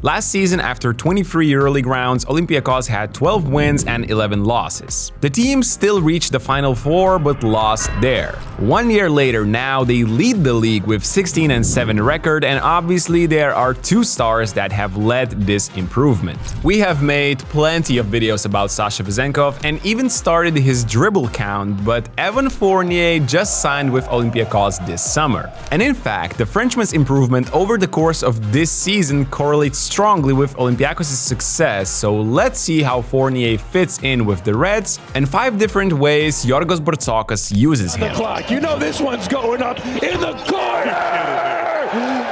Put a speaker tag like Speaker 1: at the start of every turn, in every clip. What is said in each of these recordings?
Speaker 1: Last season, after 23 EuroLeague rounds, Olympiacos had 12 wins and 11 losses. The team still reached the Final Four but lost there. 1 year later now, they lead the league with 16-7 record, and obviously there are two stars that have led this improvement. We have made plenty of videos about Sasha Vezenkov and even started his dribble count, but Evan Fournier just signed with Olympiacos this summer. And in fact, the Frenchman's improvement over the course of this season correlates strongly with Olympiacos' success, so let's see how Fournier fits in with the Reds and 5 different ways Giorgos Bartzokas uses him.
Speaker 2: You know this one's going up in the corner!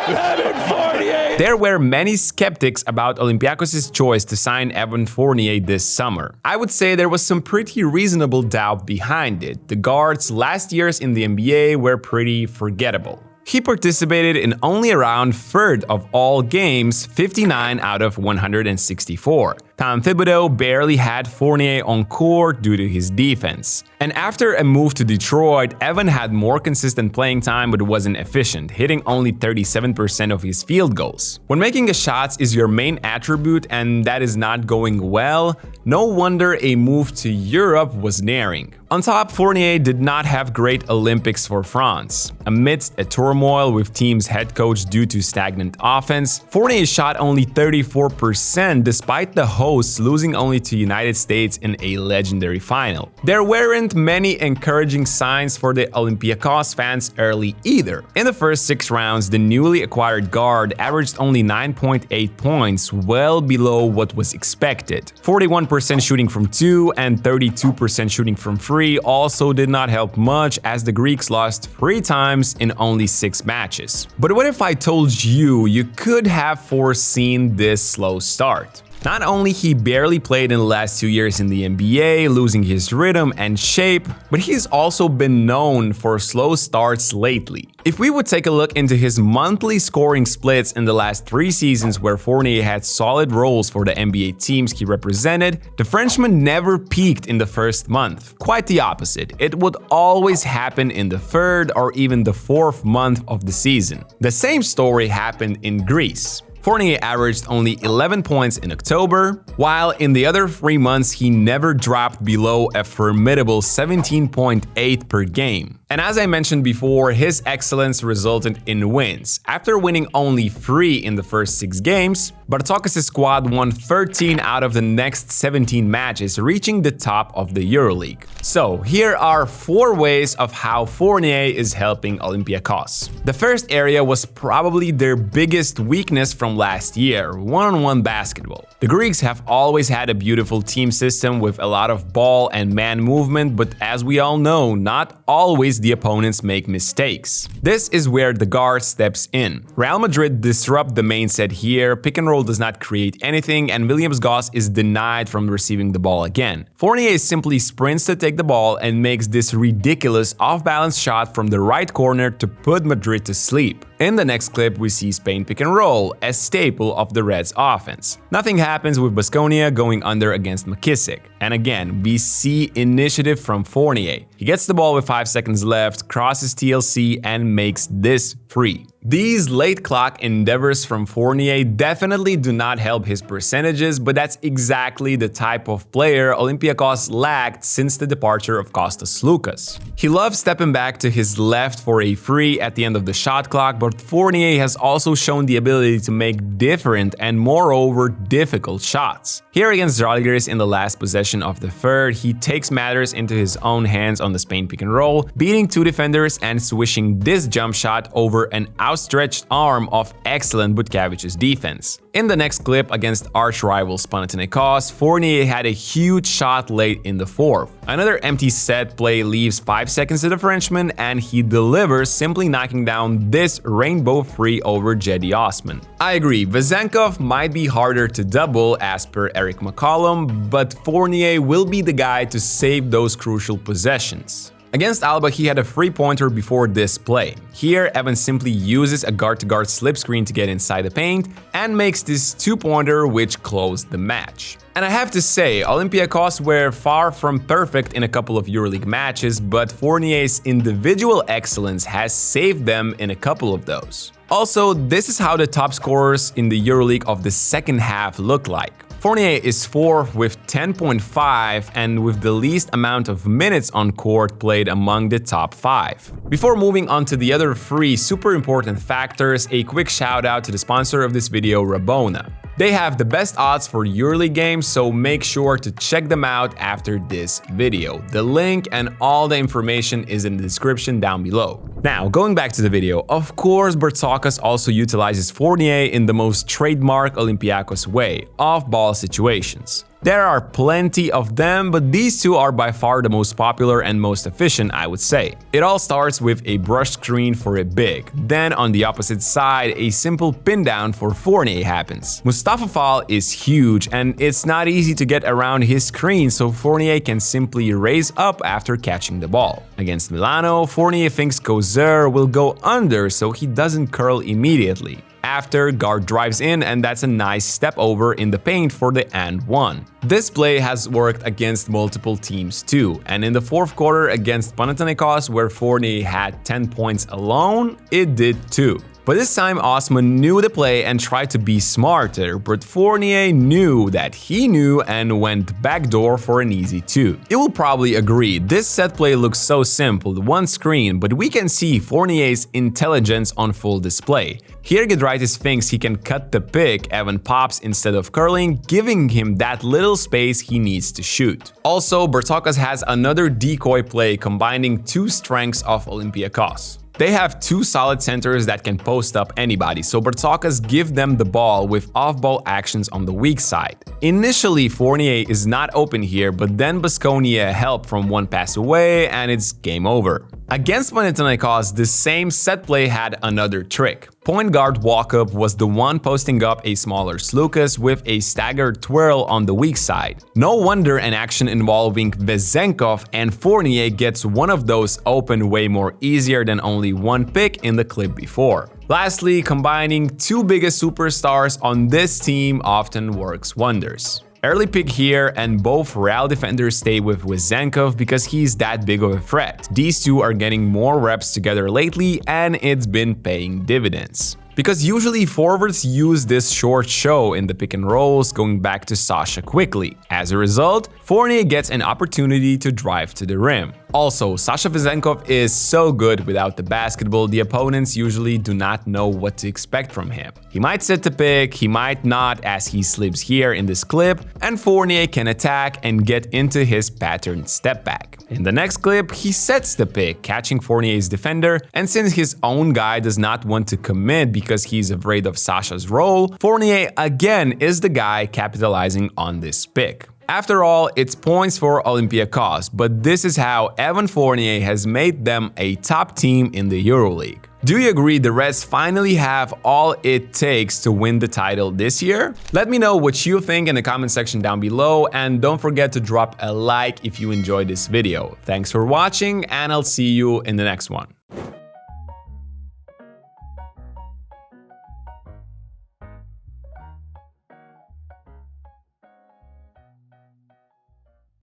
Speaker 2: Evan Fournier!
Speaker 1: There were many skeptics about Olympiacos' choice to sign Evan Fournier this summer. I would say there was some pretty reasonable doubt behind it. The guard's last years in the NBA were pretty forgettable. He participated in only around 1/3 of all games, 59 out of 164. Tom Thibodeau barely had Fournier on court due to his defense. And after a move to Detroit, Evan had more consistent playing time but wasn't efficient, hitting only 37% of his field goals. When making a shot is your main attribute and that is not going well, no wonder a move to Europe was nearing. On top, Fournier did not have great Olympics for France. Amidst a turmoil with team's head coach due to stagnant offense, Fournier shot only 34% despite the hosts losing only to United States in a legendary final. There weren't many encouraging signs for the Olympiacos fans early either. In the first 6 rounds, the newly acquired guard averaged only 9.8 points, well below what was expected. 41% shooting from 2 and 32% shooting from 3 also did not help much, as the Greeks lost 3 times in only 6 matches. But what if I told you could have foreseen this slow start? Not only he barely played in the last 2 years in the NBA, losing his rhythm and shape, but he's also been known for slow starts lately. If we would take a look into his monthly scoring splits in the last 3 seasons where Fournier had solid roles for the NBA teams he represented, the Frenchman never peaked in the first month. Quite the opposite. It would always happen in the 3rd or even the 4th month of the season. The same story happened in Greece. Fournier averaged only 11 points in October, while in the other 3 months he never dropped below a formidable 17.8 per game. And as I mentioned before, his excellence resulted in wins. After winning only 3 in the first 6 games, Bartzokas' squad won 13 out of the next 17 matches, reaching the top of the EuroLeague. So here are 4 ways of how Fournier is helping Olympiacos. The first area was probably their biggest weakness from last year: one-on-one basketball. The Greeks have always had a beautiful team system with a lot of ball and man movement, but as we all know, not always the opponents make mistakes. This is where the guard steps in. Real Madrid disrupt the main set here, pick and roll does not create anything, and Williams-Goss is denied from receiving the ball again. Fournier simply sprints to take the ball and makes this ridiculous off-balance shot from the right corner to put Madrid to sleep. In the next clip, we see Spain pick and roll, a staple of the Reds' offense. Nothing happens with Baskonia going under against McKissick. And again, we see initiative from Fournier. He gets the ball with 5 seconds left, crosses TLC, and makes this free. These late clock endeavors from Fournier definitely do not help his percentages, but that's exactly the type of player Olympiacos lacked since the departure of Kostas Loukas. He loves stepping back to his left for a free at the end of the shot clock, but Fournier has also shown the ability to make different and moreover difficult shots. Here against Žalgiris in the last possession of the 3rd, he takes matters into his own hands on the Spain pick and roll, beating 2 defenders and swishing this jump shot over an outstretched arm of excellent Butkevic's defense. In the next clip against arch-rivals Panathinaikos, Fournier had a huge shot late in the 4th. Another empty set play leaves 5 seconds to the Frenchman, and he delivers, simply knocking down this rainbow free over Cedi Osman. I agree, Vezenkov might be harder to double as per Eric McCollum, but Fournier will be the guy to save those crucial possessions. Against Alba, he had a three-pointer before this play. Here, Evan simply uses a guard-to-guard slip screen to get inside the paint and makes this two-pointer which closed the match. And I have to say, Olympiacos were far from perfect in a couple of EuroLeague matches, but Fournier's individual excellence has saved them in a couple of those. Also, this is how the top scorers in the EuroLeague of the second half look like. Fournier is 4th with 10.5 and with the least amount of minutes on court played among the top 5. Before moving on to the other 3 super important factors, a quick shout out to the sponsor of this video, Rabona. They have the best odds for EuroLeague games, so make sure to check them out after this video. The link and all the information is in the description down below. Now, going back to the video, of course Bartzokas also utilizes Fournier in the most trademark Olympiacos way, off-ball situations. There are plenty of them, but these two are by far the most popular and most efficient, I would say. It all starts with a brush screen for a big. Then on the opposite side, a simple pin down for Fournier happens. Mustafa Fall is huge and it's not easy to get around his screen, so Fournier can simply raise up after catching the ball. Against Milano, Fournier thinks Gozer will go under so he doesn't curl immediately. After, guard drives in and that's a nice step over in the paint for the and one. This play has worked against multiple teams too, and in the fourth quarter against Panathinaikos, where Fournier had 10 points alone, it did too. But this time Osman knew the play and tried to be smarter, but Fournier knew that he knew and went backdoor for an easy 2. You will probably agree, this set play looks so simple, one screen, but we can see Fournier's intelligence on full display. Here Giedraitis thinks he can cut the pick, Evan pops instead of curling, giving him that little space he needs to shoot. Also, Bartzokas has another decoy play combining 2 strengths of Olympiacos. They have 2 solid centers that can post up anybody, so Bartzokas give them the ball with off-ball actions on the weak side. Initially, Fournier is not open here, but then Baskonia help from 1 pass away and it's game over. Against Panathinaikos, the same set play had another trick. Point guard Walkup was the one posting up a smaller Slukas with a staggered twirl on the weak side. No wonder an action involving Vezenkov and Fournier gets one of those open way more easier than only 1 pick in the clip before. Lastly, combining 2 biggest superstars on this team often works wonders. Early pick here, and both Real defenders stay with Vezenkov because he's that big of a threat. These two are getting more reps together lately and it's been paying dividends. Because usually forwards use this short show in the pick and rolls, going back to Sasha quickly. As a result, Fournier gets an opportunity to drive to the rim. Also, Sasha Vezenkov is so good without the basketball, the opponents usually do not know what to expect from him. He might set the pick, he might not, as he slips here in this clip, and Fournier can attack and get into his patterned step back. In the next clip, he sets the pick, catching Fournier's defender, and since his own guy does not want to commit because he's afraid of Sasha's role, Fournier again is the guy capitalizing on this pick. After all, it's points for Olympiacos, but this is how Evan Fournier has made them a top team in the EuroLeague. Do you agree the Reds finally have all it takes to win the title this year? Let me know what you think in the comment section down below, and don't forget to drop a like if you enjoyed this video. Thanks for watching, and I'll see you in the next one.